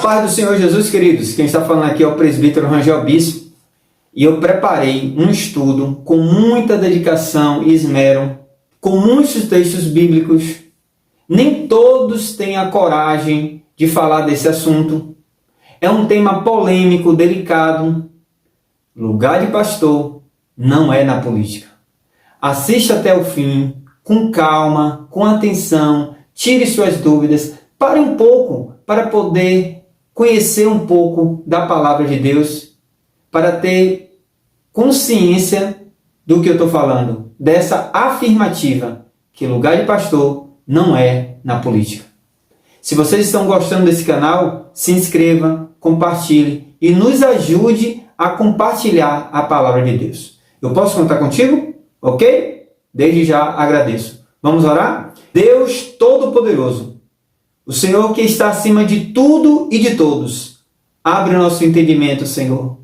paz do Senhor Jesus, queridos. Quem está falando aqui é o presbítero Rangel Bispo. E eu preparei um estudo com muita dedicação e esmero, com muitos textos bíblicos. Nem todos têm a coragem de falar desse assunto. É um tema polêmico, delicado. Lugar de pastor não é na política. Assista até o fim, com calma, com atenção, tire suas dúvidas, pare um pouco para poder conhecer um pouco da palavra de Deus, para ter consciência do que eu estou falando, dessa afirmativa, que lugar de pastor não é na política. Se vocês estão gostando desse canal, se inscreva, compartilhe e nos ajude a compartilhar a palavra de Deus. Eu posso contar contigo? Ok? Desde já agradeço. Vamos orar? Deus Todo-Poderoso, o Senhor que está acima de tudo e de todos, abre o nosso entendimento, Senhor,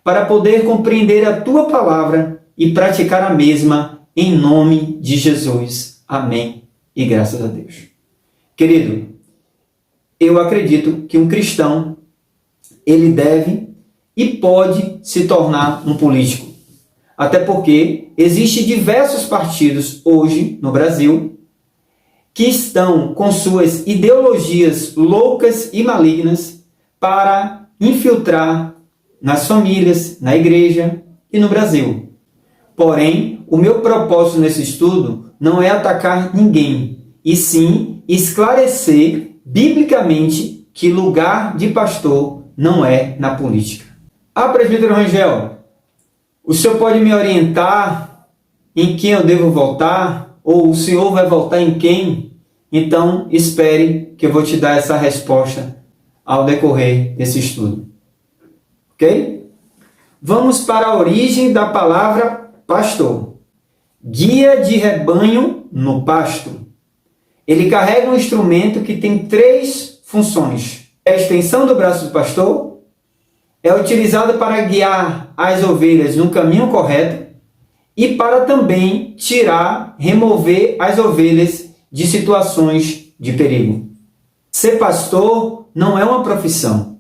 para poder compreender a Tua palavra e praticar a mesma em nome de Jesus. Amém. E graças a Deus. Querido, eu acredito que um cristão, ele deve e pode se tornar um político. Até porque existem diversos partidos hoje no Brasil que estão com suas ideologias loucas e malignas para infiltrar nas famílias, na igreja e no Brasil. Porém, o meu propósito nesse estudo não é atacar ninguém, e sim esclarecer biblicamente que lugar de pastor não é na política. Presbítero Rangel, o senhor pode me orientar em quem eu devo votar? Ou o senhor vai votar em quem? Então, espere que eu vou te dar essa resposta ao decorrer desse estudo. Ok? Vamos para a origem da palavra pastor. Guia de rebanho no pasto. Ele carrega um instrumento que tem 3 funções. É a extensão do braço do pastor, é utilizado para guiar as ovelhas no caminho correto e para também remover as ovelhas de situações de perigo. Ser pastor não é uma profissão,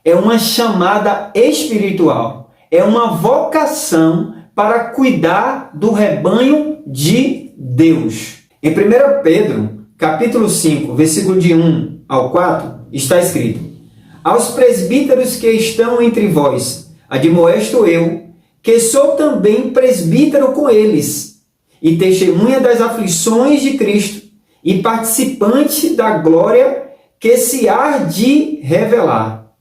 é uma chamada espiritual, é uma vocação para cuidar do rebanho de Deus. Em 1 Pedro, capítulo 5, versículo de 1 ao 4, está escrito: aos presbíteros que estão entre vós, admoesto eu, que sou também presbítero com eles, e testemunha das aflições de Cristo, e participante da glória que se há de revelar.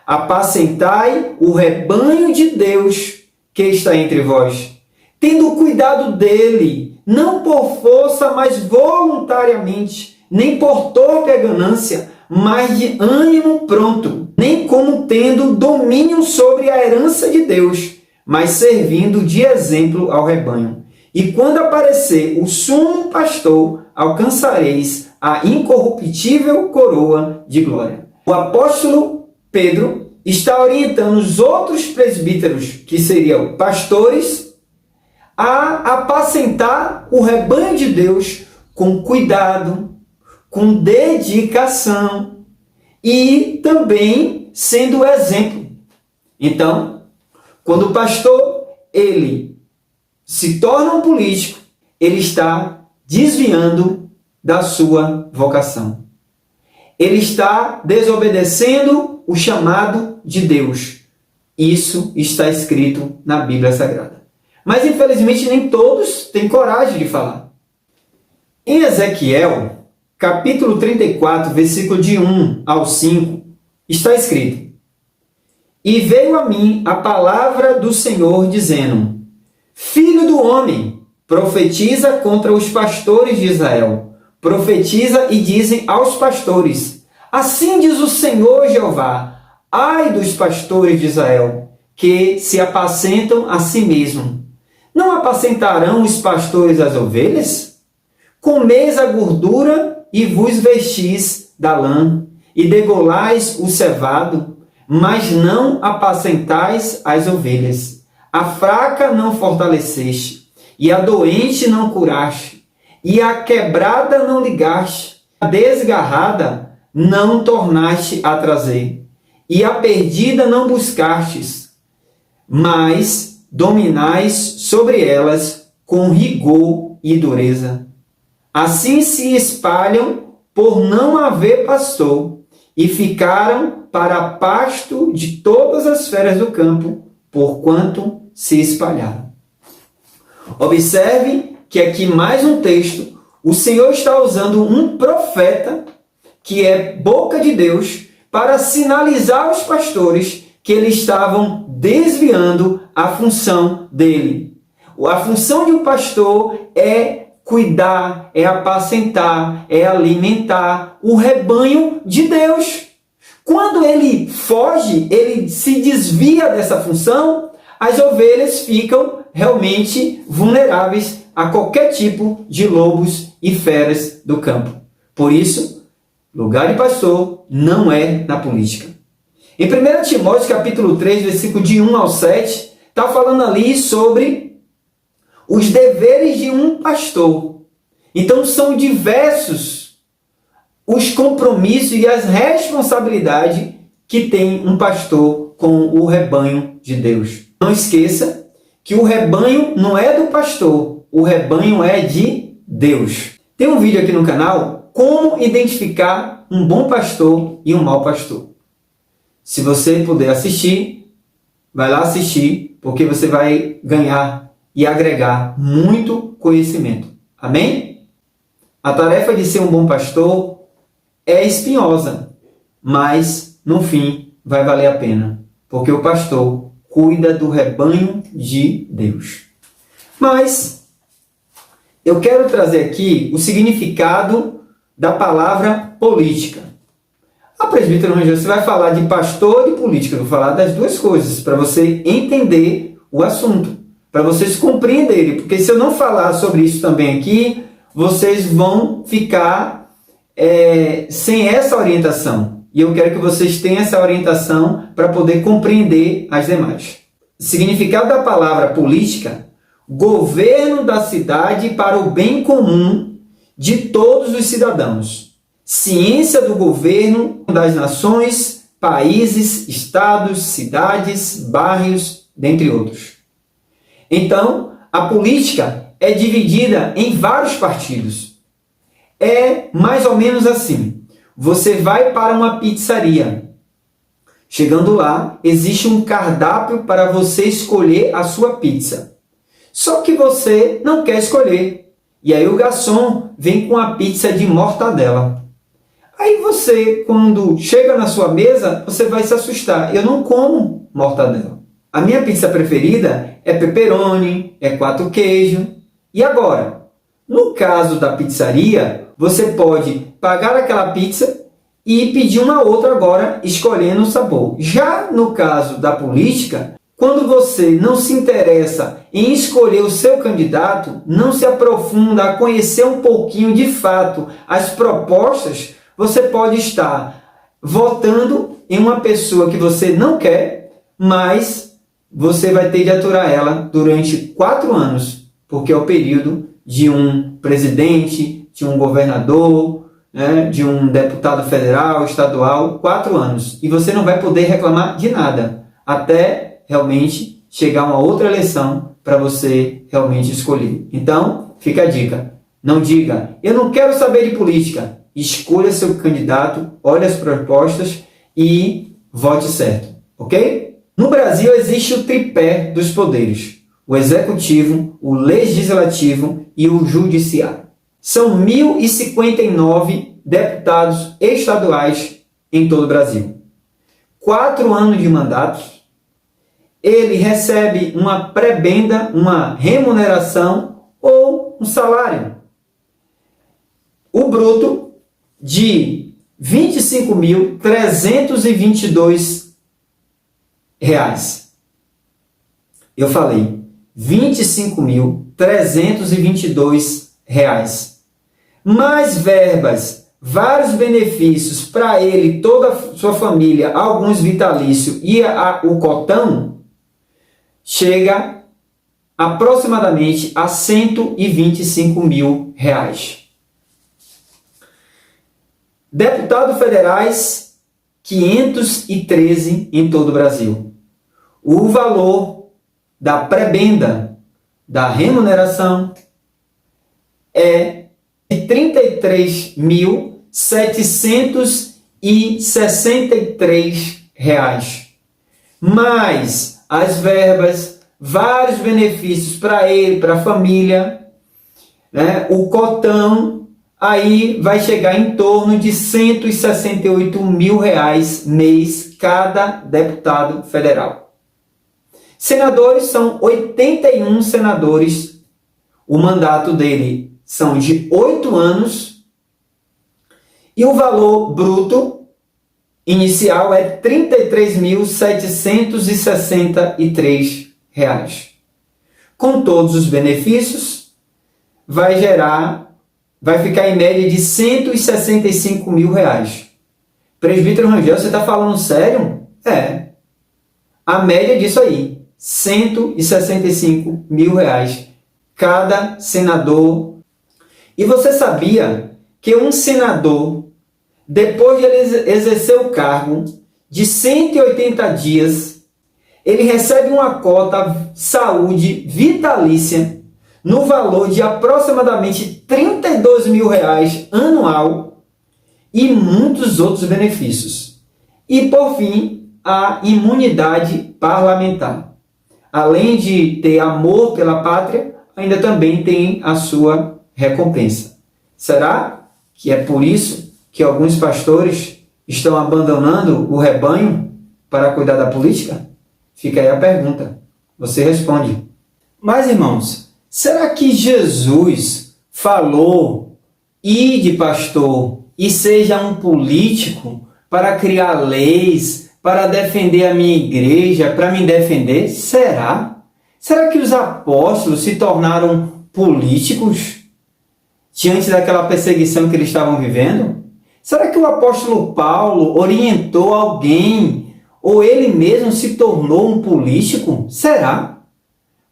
Apacentai o rebanho de Deus que está entre vós, tendo cuidado dele, não por força, mas voluntariamente, nem por torpe ganância, mas de ânimo pronto, nem como tendo domínio sobre a herança de Deus, mas servindo de exemplo ao rebanho. E quando aparecer o sumo pastor, alcançareis a incorruptível coroa de glória. O apóstolo Pedro está orientando os outros presbíteros, que seriam pastores, a apacentar o rebanho de Deus com cuidado, com dedicação e também sendo exemplo. Então, quando o pastor ele se torna um político, ele está desviando da sua vocação. Ele está desobedecendo o chamado de Deus. Isso está escrito na Bíblia Sagrada. Mas, infelizmente, nem todos têm coragem de falar. Em Ezequiel, capítulo 34, versículo de 1 ao 5, está escrito: e veio a mim a palavra do Senhor, dizendo: filho do homem, profetiza contra os pastores de Israel. Profetiza e dizem aos pastores: assim diz o Senhor Jeová, ai dos pastores de Israel, que se apacentam a si mesmos. Não apacentarão os pastores as ovelhas? Comeis a gordura e vos vestis da lã, e degolais o cevado, mas não apacentais as ovelhas. A fraca não fortaleceste, e a doente não curaste, e a quebrada não ligaste, a desgarrada não tornaste a trazer. e a perdida não buscastes, mas dominais sobre elas com rigor e dureza. Assim se espalham por não haver pastor, e ficaram para pasto de todas as feras do campo, porquanto se espalharam. Observe que aqui mais um texto, o Senhor está usando um profeta, que é boca de Deus, para sinalizar aos pastores que eles estavam desviando a função dele. A função de um pastor é cuidar, é apacentar, é alimentar o rebanho de Deus. Quando ele foge, ele se desvia dessa função, as ovelhas ficam realmente vulneráveis a qualquer tipo de lobos e feras do campo. Por isso, lugar de pastor não é na política. Em 1 Timóteo capítulo 3, versículo de 1 ao 7, está falando ali sobre os deveres de um pastor. Então são diversos os compromissos e as responsabilidades que tem um pastor com o rebanho de Deus. Não esqueça que o rebanho não é do pastor, o rebanho é de Deus. Tem um vídeo aqui no canal, como identificar um bom pastor e um mau pastor. Se você puder assistir, vai lá assistir, porque você vai ganhar e agregar muito conhecimento. Amém? A tarefa de ser um bom pastor é espinhosa, mas no fim vai valer a pena, porque o pastor cuida do rebanho de Deus. Mas eu quero trazer aqui o significado da palavra política. A presbítero Rangel, você vai falar de pastor e de política, eu vou falar das duas coisas, para você entender o assunto, para vocês compreenderem, porque se eu não falar sobre isso também aqui, vocês vão ficar sem essa orientação. E eu quero que vocês tenham essa orientação para poder compreender as demais. Significado da palavra política: governo da cidade para o bem comum de todos os cidadãos. Ciência do governo das nações, países, estados, cidades, bairros, dentre outros. Então, a política é dividida em vários partidos. É mais ou menos assim. Você vai para uma pizzaria. Chegando lá, existe um cardápio para você escolher a sua pizza. Só que você não quer escolher. E aí o garçom vem com a pizza de mortadela. Aí você, quando chega na sua mesa, você vai se assustar. Eu não como mortadela. A minha pizza preferida é pepperoni, é 4 queijos. E agora? No caso da pizzaria, você pode pagar aquela pizza e pedir uma outra agora, escolhendo o sabor. Já no caso da política, quando você não se interessa em escolher o seu candidato, não se aprofunda a conhecer um pouquinho de fato as propostas, você pode estar votando em uma pessoa que você não quer, mas você vai ter de aturar ela durante 4 anos, porque é o período de um presidente, de um governador, de um deputado federal, estadual, 4 anos. E você não vai poder reclamar de nada, até realmente chegar uma outra eleição para você realmente escolher. Então, fica a dica. Não diga, eu não quero saber de política. Escolha seu candidato, olhe as propostas e vote certo. Ok? No Brasil existe o tripé dos poderes: o executivo, o legislativo e o judiciário. São 1.059 deputados estaduais em todo o Brasil. 4 anos de mandato. Ele recebe uma prebenda, uma remuneração ou um salário. O bruto de R$ 25.322. Eu falei R$ 25.322. Mais verbas, vários benefícios para ele, toda a sua família, alguns vitalícios e o cotão, chega aproximadamente a R$ 125.000. Deputados federais 513 em todo o Brasil. O valor da prebenda, da remuneração, é de R$ 33.763, mais as verbas, vários benefícios para ele, para a família, né? O cotão, aí vai chegar em torno de R$ 168 mil mês cada deputado federal. Senadores são 81 senadores, o mandato dele são de 8 anos e o valor bruto inicial é R$ 33.763. Com todos os benefícios, vai ficar em média de R$ 165 mil. Presbítero Rangel, você está falando sério? É. A média disso aí, R$ 165 mil cada senador. E você sabia que um senador, depois de ele exercer o cargo de 180 dias, ele recebe uma cota saúde vitalícia no valor de aproximadamente R$ 32 mil anual e muitos outros benefícios. E, por fim, a imunidade parlamentar. Além de ter amor pela pátria, ainda também tem a sua recompensa. Será que é por isso que alguns pastores estão abandonando o rebanho para cuidar da política? Fica aí a pergunta. Você responde. Mas, irmãos, será que Jesus falou: ide, pastor, e seja um político para criar leis, para defender a minha igreja, para me defender? Será? Será que os apóstolos se tornaram políticos diante daquela perseguição que eles estavam vivendo? Será que o apóstolo Paulo orientou alguém, ou ele mesmo se tornou um político? Será?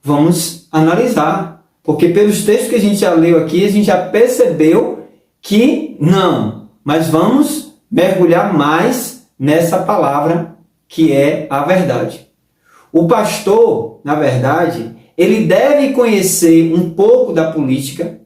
Vamos analisar, porque pelos textos que a gente já leu aqui, a gente já percebeu que não. Mas vamos mergulhar mais nessa palavra que é a verdade. O pastor, na verdade, ele deve conhecer um pouco da política,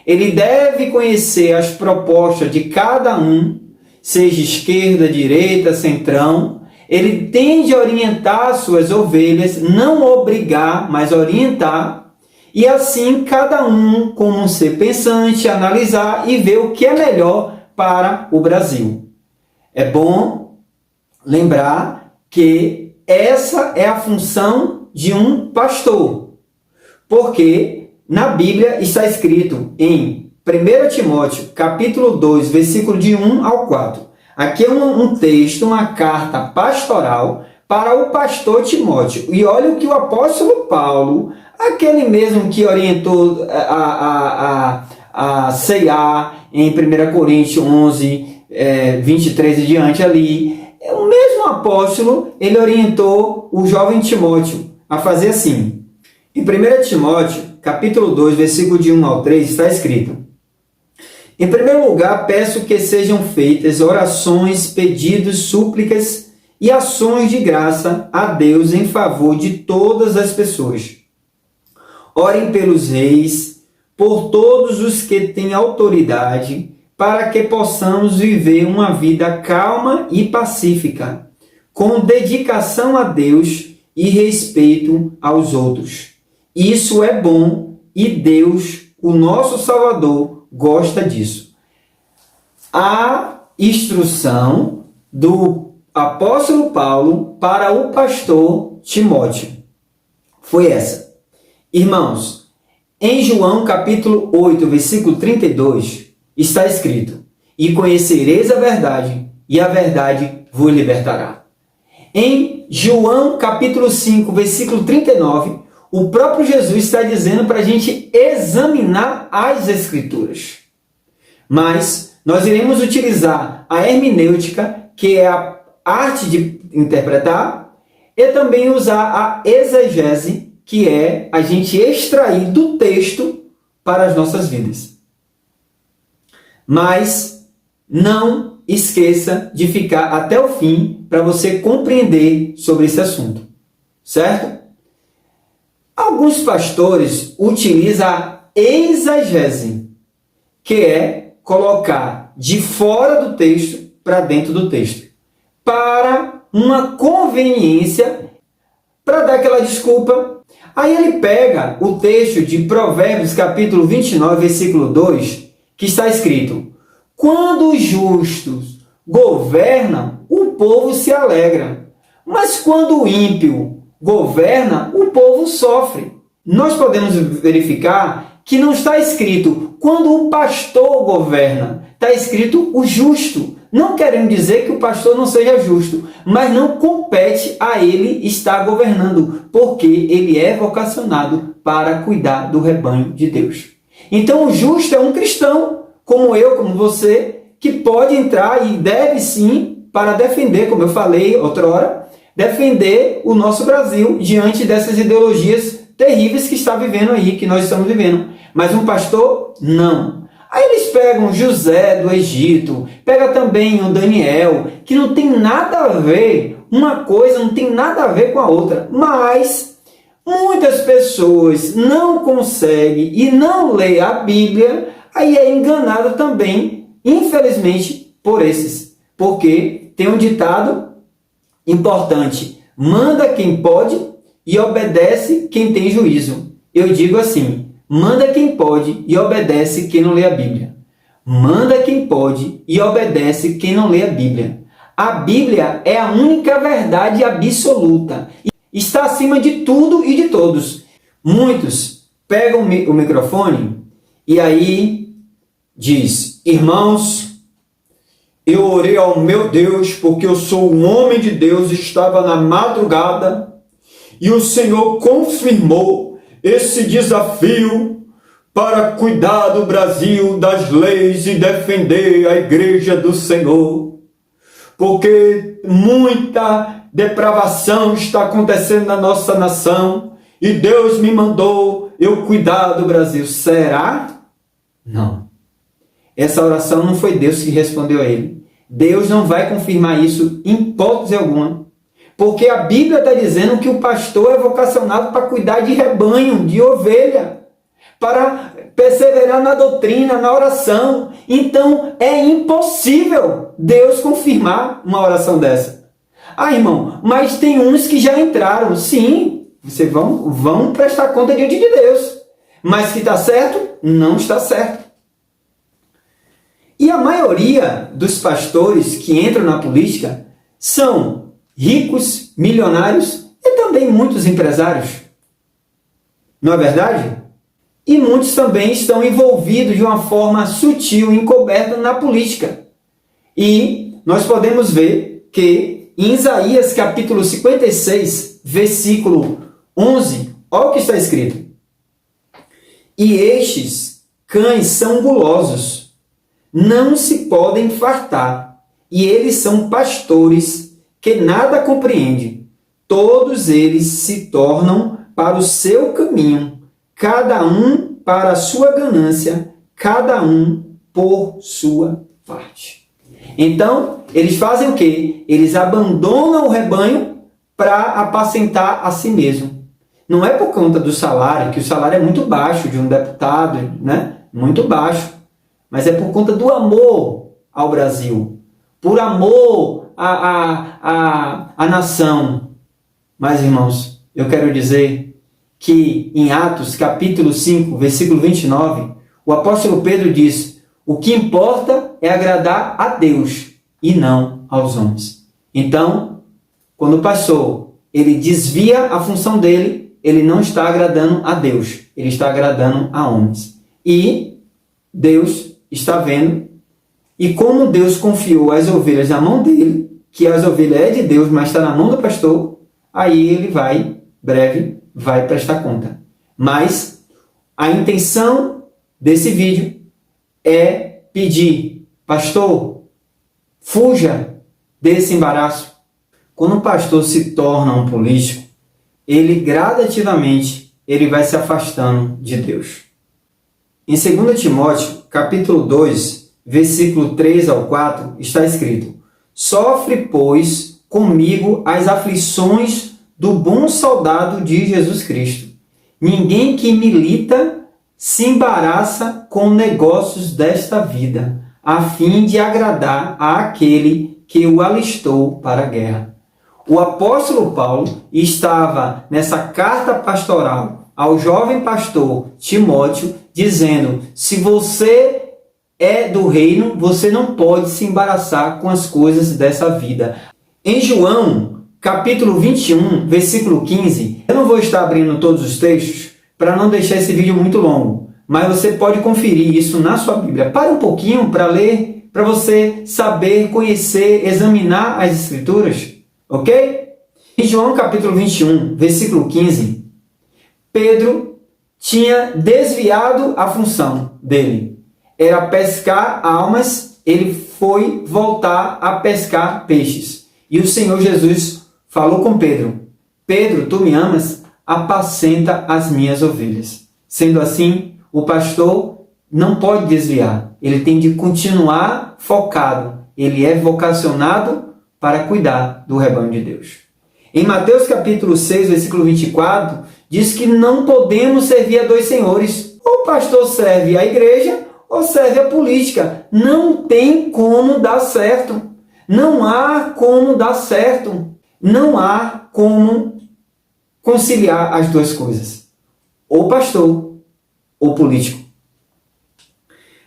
ele deve conhecer as propostas de cada um, seja esquerda, direita, centrão. Ele tem de orientar suas ovelhas, não obrigar, mas orientar. E assim, cada um, como um ser pensante, analisar e ver o que é melhor para o Brasil. É bom lembrar que essa é a função de um pastor. Porque na Bíblia está escrito em 1 Timóteo, capítulo 2, versículo de 1 ao 4. Aqui é um texto, uma carta pastoral para o pastor Timóteo. E olha o que o apóstolo Paulo, aquele mesmo que orientou a ceiar em 1 Coríntios 11, 23 e diante ali, o mesmo apóstolo, ele orientou o jovem Timóteo a fazer assim. Em 1 Timóteo, capítulo 2, versículo de 1 ao 3, está escrito: em primeiro lugar, peço que sejam feitas orações, pedidos, súplicas e ações de graça a Deus em favor de todas as pessoas. Orem pelos reis, por todos os que têm autoridade, para que possamos viver uma vida calma e pacífica, com dedicação a Deus e respeito aos outros. Isso é bom e Deus, o nosso Salvador, gosta disso. A instrução do apóstolo Paulo para o pastor Timóteo foi essa. Irmãos, em João capítulo 8, versículo 32, está escrito: e conhecereis a verdade, e a verdade vos libertará. Em João capítulo 5, versículo 39, o próprio Jesus está dizendo para a gente examinar as Escrituras. Mas nós iremos utilizar a hermenêutica, que é a arte de interpretar, e também usar a exegese, que é a gente extrair do texto para as nossas vidas. Mas não esqueça de ficar até o fim para você compreender sobre esse assunto, certo? Alguns pastores utilizam a exegese, que é colocar de fora do texto para dentro do texto, para uma conveniência, para dar aquela desculpa. Aí ele pega o texto de Provérbios capítulo 29, versículo 2, que está escrito: quando os justos governam, o povo se alegra, mas quando o ímpio governa, o povo sofre. Nós podemos verificar que não está escrito quando o pastor governa, está escrito o justo. Não querendo dizer que o pastor não seja justo, mas não compete a ele estar governando, porque ele é vocacionado para cuidar do rebanho de Deus. Então o justo é um cristão, como eu, como você, que pode entrar e deve sim para defender, como eu falei outrora, defender o nosso Brasil diante dessas ideologias terríveis que está vivendo aí, que nós estamos vivendo. Mas um pastor, não. Aí eles pegam José do Egito, pega também o Daniel, que não tem nada a ver, uma coisa não tem nada a ver com a outra, mas muitas pessoas não conseguem e não lê a Bíblia, aí é enganada também, infelizmente, por esses. Porque tem um ditado importante: manda quem pode e obedece quem tem juízo. Eu digo assim: manda quem pode e obedece quem não lê a Bíblia. Manda quem pode e obedece quem não lê a Bíblia. A Bíblia é a única verdade absoluta. Está acima de tudo e de todos. Muitos pegam o microfone e aí diz: irmãos, eu orei ao meu Deus porque eu sou um homem de Deus, estava na madrugada e o Senhor confirmou esse desafio para cuidar do Brasil, das leis e defender a igreja do Senhor. Porque muita depravação está acontecendo na nossa nação e Deus me mandou eu cuidar do Brasil. Será? Não. Essa oração não foi Deus que respondeu a ele. Deus não vai confirmar isso em hipótese alguma. Porque a Bíblia está dizendo que o pastor é vocacionado para cuidar de rebanho, de ovelha, para perseverar na doutrina, na oração. Então é impossível Deus confirmar uma oração dessa. Ah, irmão, mas tem uns que já entraram. Sim, vocês vão prestar conta diante de Deus. Mas que está certo? Não está certo. E a maioria dos pastores que entram na política são ricos, milionários e também muitos empresários. Não é verdade? E muitos também estão envolvidos de uma forma sutil e encoberta na política. E nós podemos ver que em Isaías capítulo 56, versículo 11, olha o que está escrito: e estes cães são gulosos, não se podem fartar, e eles são pastores que nada compreendem. Todos eles se tornam para o seu caminho, cada um para a sua ganância, cada um por sua parte. Então, eles fazem o quê? Eles abandonam o rebanho para apacentar a si mesmo. Não é por conta do salário, que o salário é muito baixo de um deputado, né? Muito baixo. Mas é por conta do amor ao Brasil, por amor à nação. Mas, irmãos, eu quero dizer que em Atos capítulo 5, versículo 29, o apóstolo Pedro diz: o que importa é agradar a Deus e não aos homens. Então, quando o pastor ele desvia a função dele, ele não está agradando a Deus, ele está agradando a homens. E Deus está vendo, e como Deus confiou as ovelhas na mão dele, que as ovelhas é de Deus, mas está na mão do pastor, aí ele breve vai prestar conta. Mas a intenção desse vídeo é pedir: pastor, fuja desse embaraço. Quando o pastor se torna um político, ele gradativamente ele vai se afastando de Deus. Em 2 Timóteo, capítulo 2, versículo 3 ao 4, está escrito: Sofre, pois, comigo as aflições do bom soldado de Jesus Cristo. Ninguém que milita se embaraça com negócios desta vida, a fim de agradar àquele que o alistou para a guerra. O apóstolo Paulo estava nessa carta pastoral ao jovem pastor Timóteo, dizendo: se você é do reino, você não pode se embaraçar com as coisas dessa vida. Em João, capítulo 21, versículo 15, eu não vou estar abrindo todos os textos para não deixar esse vídeo muito longo, mas você pode conferir isso na sua Bíblia. Para um pouquinho para ler, para você saber, conhecer, examinar as Escrituras, ok? Em João capítulo 21, versículo 15, Pedro tinha desviado a função dele. Era pescar almas, ele foi voltar a pescar peixes. E o Senhor Jesus falou com Pedro: Pedro, tu me amas? Apacenta as minhas ovelhas. Sendo assim, o pastor não pode desviar. Ele tem de continuar focado. Ele é vocacionado para cuidar do rebanho de Deus. Em Mateus capítulo 6, versículo 24, diz que não podemos servir a dois senhores. Ou o pastor serve a igreja, ou serve a política. Não tem como dar certo. Não há como dar certo. Não há como conciliar as duas coisas. Ou pastor, ou político.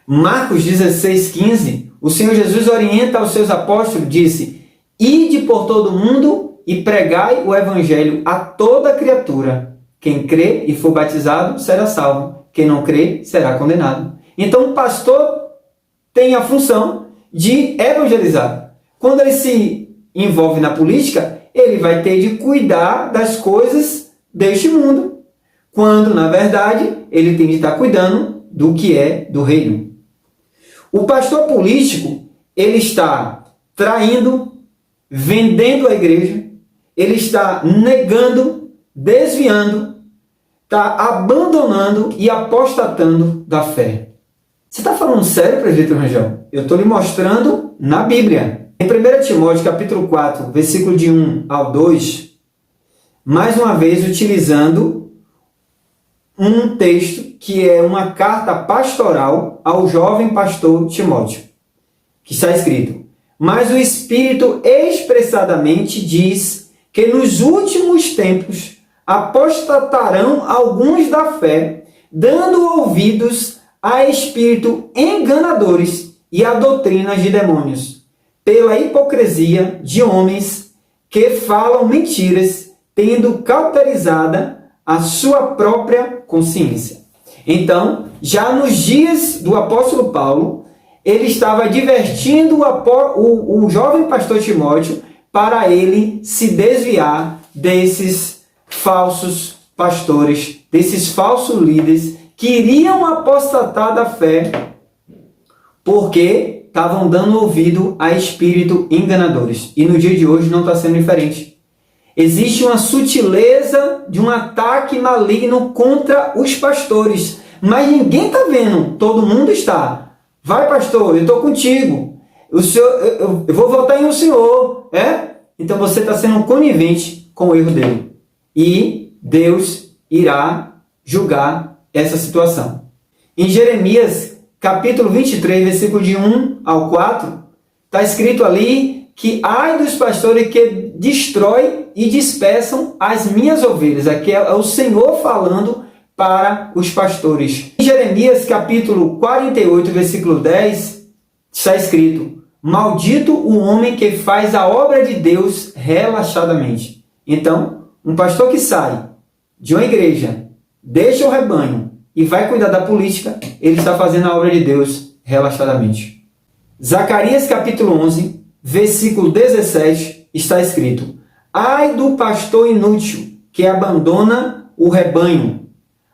Marcos 16:15, o Senhor Jesus orienta aos seus apóstolos, disse: Ide por todo o mundo e pregai o evangelho a toda criatura. Quem crê e for batizado será salvo. Quem não crê será condenado. Então o pastor tem a função de evangelizar. Quando ele se envolve na política, ele vai ter de cuidar das coisas deste mundo, quando, na verdade, ele tem de estar cuidando do que é do reino. O pastor político, ele está traindo, vendendo a igreja, ele está negando, desviando, está abandonando e apostatando da fé. Você está falando sério, presbítero Rangel? Eu estou lhe mostrando na Bíblia. Em 1 Timóteo capítulo 4, versículo de 1 ao 2, mais uma vez utilizando um texto que é uma carta pastoral ao jovem pastor Timóteo, que está escrito: Mas o Espírito expressadamente diz que nos últimos tempos apostatarão alguns da fé, dando ouvidos a espírito enganadores e a doutrinas de demônios, pela hipocrisia de homens que falam mentiras, tendo cauterizada a sua própria consciência. Então, já nos dias do apóstolo Paulo, ele estava advertindo o jovem pastor Timóteo para ele se desviar desses falsos pastores, desses falsos líderes que iriam apostatar da fé, porque estavam dando ouvido a espíritos enganadores. E no dia de hoje não está sendo diferente. Existe uma sutileza de um ataque maligno contra os pastores, mas ninguém está vendo, todo mundo está. Vai, pastor, eu estou contigo. O senhor, eu vou votar em o senhor. Então você está sendo conivente com o erro dele. E Deus irá julgar essa situação. Em Jeremias capítulo 23, versículo de 1 ao 4, está escrito ali que ai dos pastores que destrói e dispersam as minhas ovelhas. Aqui é o Senhor falando para os pastores. Em Jeremias capítulo 48, versículo 10, está escrito: Maldito o homem que faz a obra de Deus relaxadamente. Então, um pastor que sai de uma igreja, deixa o rebanho e vai cuidar da política, ele está fazendo a obra de Deus relaxadamente. Zacarias capítulo 11, versículo 17, está escrito: Ai do pastor inútil que abandona o rebanho,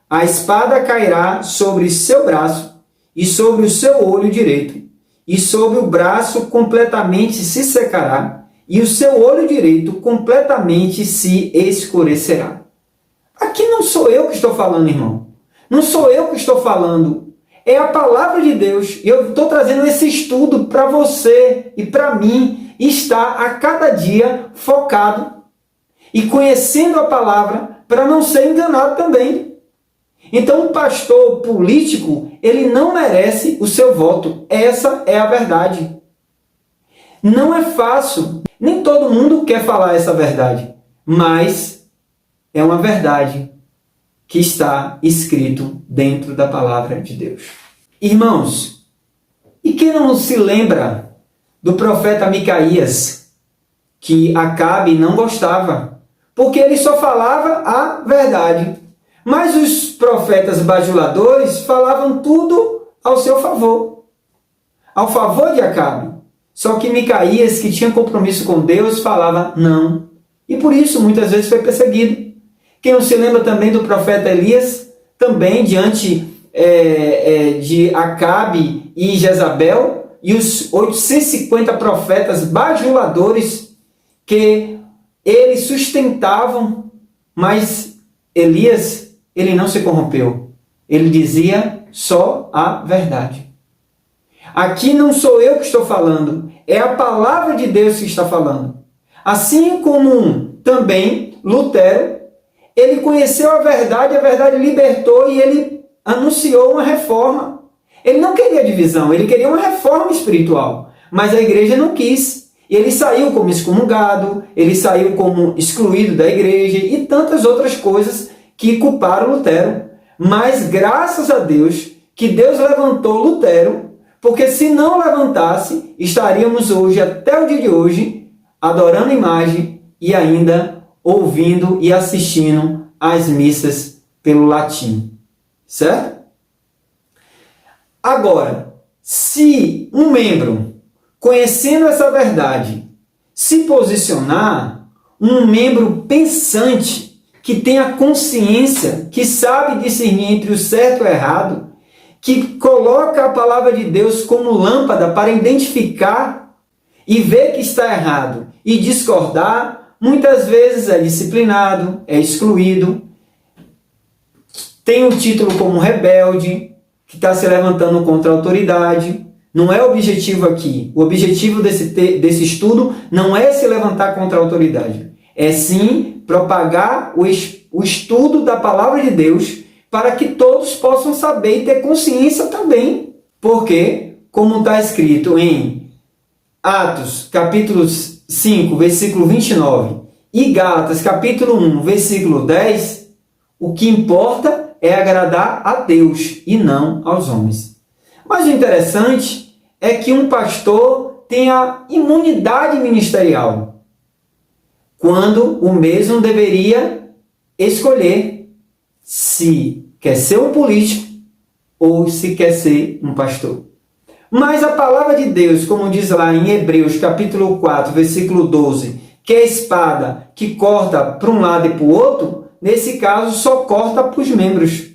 a espada cairá sobre seu braço e sobre o seu olho direito, e sobre o braço completamente se secará, e o seu olho direito completamente se escurecerá. Aqui não sou eu que estou falando, irmão. Não sou eu que estou falando. É a palavra de Deus. E eu estou trazendo esse estudo para você e para mim estar a cada dia focado e conhecendo a palavra para não ser enganado também. Então, o pastor político, ele não merece o seu voto. Essa é a verdade. Não é fácil. Nem todo mundo quer falar essa verdade. Mas é uma verdade que está escrito dentro da palavra de Deus. Irmãos, e quem não se lembra do profeta Micaías, que Acabe não gostava, porque ele só falava a verdade. Mas os profetas bajuladores falavam tudo ao seu favor, ao favor de Acabe. Só que Micaías, que tinha compromisso com Deus, falava não. E por isso muitas vezes foi perseguido. Quem não se lembra também do profeta Elias, também diante de Acabe e Jezabel, e os 850 profetas bajuladores que eles sustentavam, mas Elias, ele não se corrompeu. Ele dizia só a verdade. Aqui não sou eu que estou falando, é a palavra de Deus que está falando. Assim como também Lutero, ele conheceu a verdade libertou e ele anunciou uma reforma. Ele não queria divisão, ele queria uma reforma espiritual, mas a igreja não quis. Ele saiu como excomungado, ele saiu como excluído da igreja e tantas outras coisas que culparam Lutero. Mas graças a Deus que Deus levantou Lutero, porque se não levantasse, estaríamos hoje, até o dia de hoje, adorando imagem e ainda ouvindo e assistindo às missas pelo latim. Certo? Agora, se um membro, conhecendo essa verdade, se posicionar, um membro pensante, que tem a consciência, que sabe discernir entre o certo e o errado, que coloca a palavra de Deus como lâmpada para identificar e ver que está errado e discordar, muitas vezes é disciplinado, é excluído, tem um título como rebelde, que está se levantando contra a autoridade. Não é o objetivo aqui. O objetivo desse estudo não é se levantar contra a autoridade. É sim propagar o estudo da palavra de Deus para que todos possam saber e ter consciência também. Porque, como está escrito em Atos, capítulo 5, versículo 29, e Gálatas, capítulo 1, versículo 10, o que importa é agradar a Deus e não aos homens. Mas o interessante é que um pastor tem a imunidade ministerial, quando o mesmo deveria escolher se quer ser um político ou se quer ser um pastor. Mas a palavra de Deus, como diz lá em Hebreus capítulo 4, versículo 12, que é a espada que corta para um lado e para o outro, nesse caso só corta para os membros.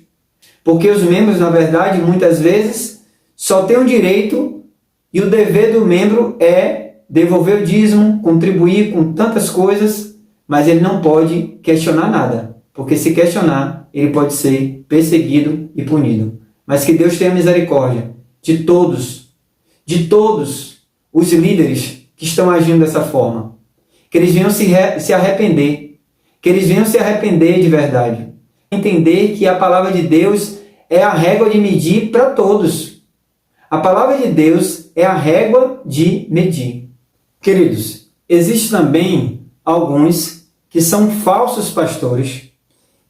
Porque os membros, na verdade, muitas vezes, só têm o direito e o dever do membro é devolver o dízimo, contribuir com tantas coisas, mas ele não pode questionar nada. Porque se questionar, ele pode ser perseguido e punido. Mas que Deus tenha misericórdia de todos os líderes que estão agindo dessa forma. Que eles venham se arrepender. Que eles venham se arrepender de verdade. Entender que a palavra de Deus é a régua de medir para todos. A palavra de Deus é a régua de medir. Queridos, existem também alguns que são falsos pastores,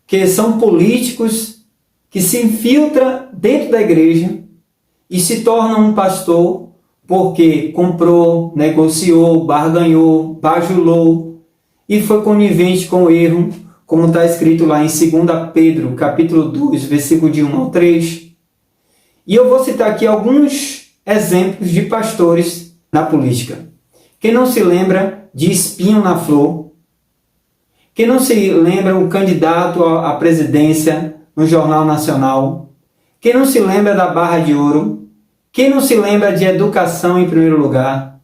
que são políticos, que se infiltram dentro da igreja e se tornam um pastor porque comprou, negociou, barganhou, bajulou e foi conivente com o erro, como está escrito lá em 2 Pedro, capítulo 2, versículo de 1 ao 3. E eu vou citar aqui alguns exemplos de pastores na política. Quem não se lembra de Espinho na Flor? Quem não se lembra o candidato à presidência no Jornal Nacional? Quem não se lembra da Barra de Ouro? Quem não se lembra de Educação em Primeiro Lugar?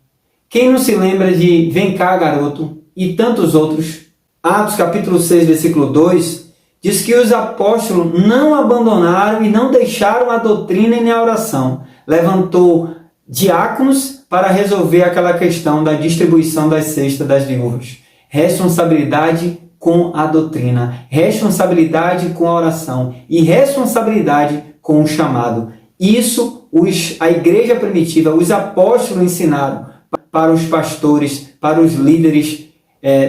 Quem não se lembra de Vem Cá, Garoto? E tantos outros. Atos capítulo 6, versículo 2, diz que os apóstolos não abandonaram e não deixaram a doutrina e nem a oração. Levantou diáconos para resolver aquela questão da distribuição das cestas das viúvas. Responsabilidade com a doutrina, responsabilidade com a oração e responsabilidade com o chamado. Isso a igreja primitiva, os apóstolos ensinaram para os pastores, para os líderes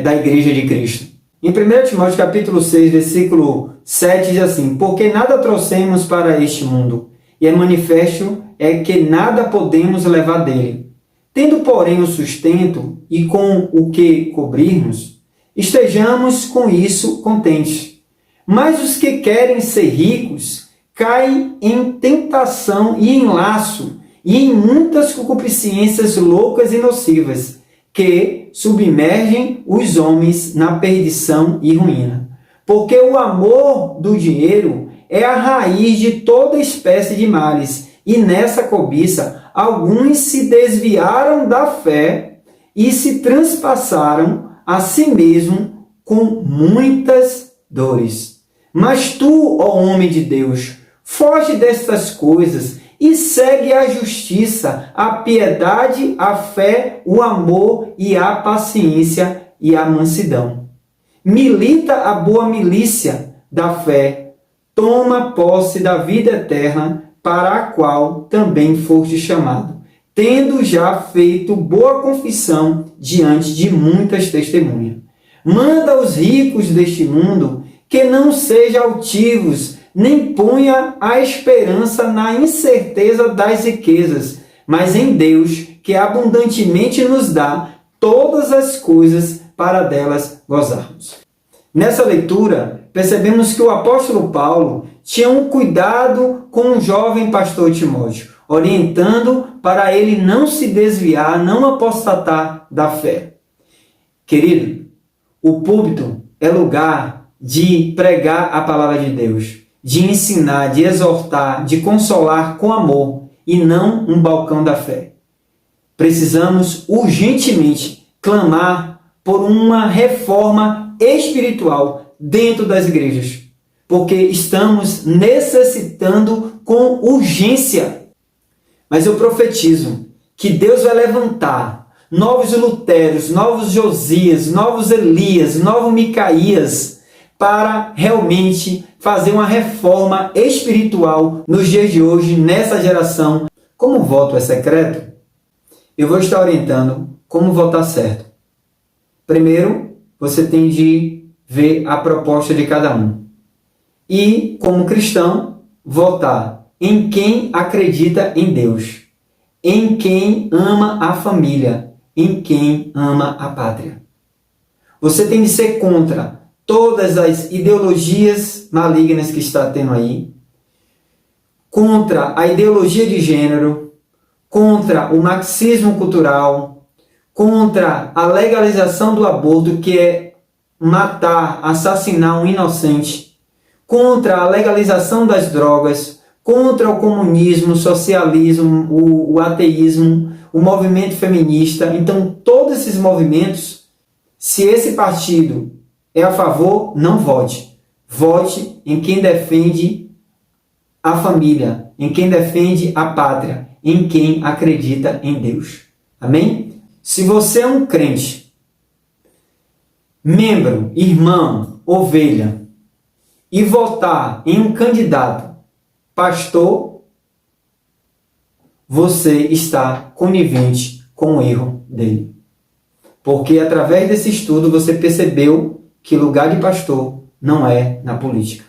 da igreja de Cristo. Em 1 Timóteo capítulo 6, versículo 7 diz assim: porque nada trouxemos para este mundo, e é manifesto que nada podemos levar dele. Tendo, porém, o sustento e com o que cobrirmos, estejamos com isso contentes. Mas os que querem ser ricos caem em tentação e em laço, e em muitas concupiscências loucas e nocivas, que submergem os homens na perdição e ruína. Porque o amor do dinheiro é a raiz de toda espécie de males, e nessa cobiça alguns se desviaram da fé e se transpassaram a si mesmo com muitas dores. Mas tu, ó homem de Deus, foge destas coisas e segue a justiça, a piedade, a fé, o amor e a paciência e a mansidão. Milita a boa milícia da fé, toma posse da vida eterna, para a qual também foste chamado, tendo já feito boa confissão diante de muitas testemunhas. Manda aos ricos deste mundo que não sejam altivos, nem ponha a esperança na incerteza das riquezas, mas em Deus, que abundantemente nos dá todas as coisas para delas gozarmos. Nessa leitura, percebemos que o apóstolo Paulo tinha um cuidado com o jovem pastor Timóteo, orientando para ele não se desviar, não apostatar da fé. Querido, o púlpito é lugar de pregar a palavra de Deus, de ensinar, de exortar, de consolar com amor e não um balcão da fé. Precisamos urgentemente clamar por uma reforma espiritual dentro das igrejas, porque estamos necessitando com urgência. Mas eu profetizo que Deus vai levantar novos Luteros, novos Josias, novos Elias, novos Micaías, para realmente fazer uma reforma espiritual nos dias de hoje, nessa geração. Como o voto é secreto, eu vou estar orientando como votar certo. Primeiro, você tem de ver a proposta de cada um. E, como cristão, votar em quem acredita em Deus, em quem ama a família, em quem ama a pátria. Você tem de ser contra todas as ideologias malignas que está tendo aí, contra a ideologia de gênero, contra o marxismo cultural, contra a legalização do aborto, que é matar, assassinar um inocente, contra a legalização das drogas, contra o comunismo, o socialismo, o ateísmo, o movimento feminista. Então, todos esses movimentos, se esse partido é a favor, não vote. Vote em quem defende a família, em quem defende a pátria, em quem acredita em Deus. Amém? Se você é um crente, membro, irmão, ovelha, e votar em um candidato pastor, você está conivente com o erro dele. Porque através desse estudo você percebeu que lugar de pastor não é na política.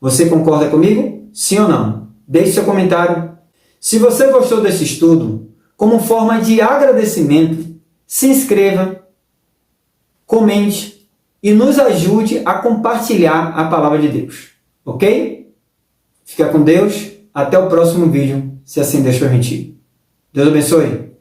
Você concorda comigo? Sim ou não? Deixe seu comentário. Se você gostou desse estudo, como forma de agradecimento, se inscreva, comente e nos ajude a compartilhar a palavra de Deus. Ok? Fica com Deus. Até o próximo vídeo, se assim Deus permitir. Deus abençoe.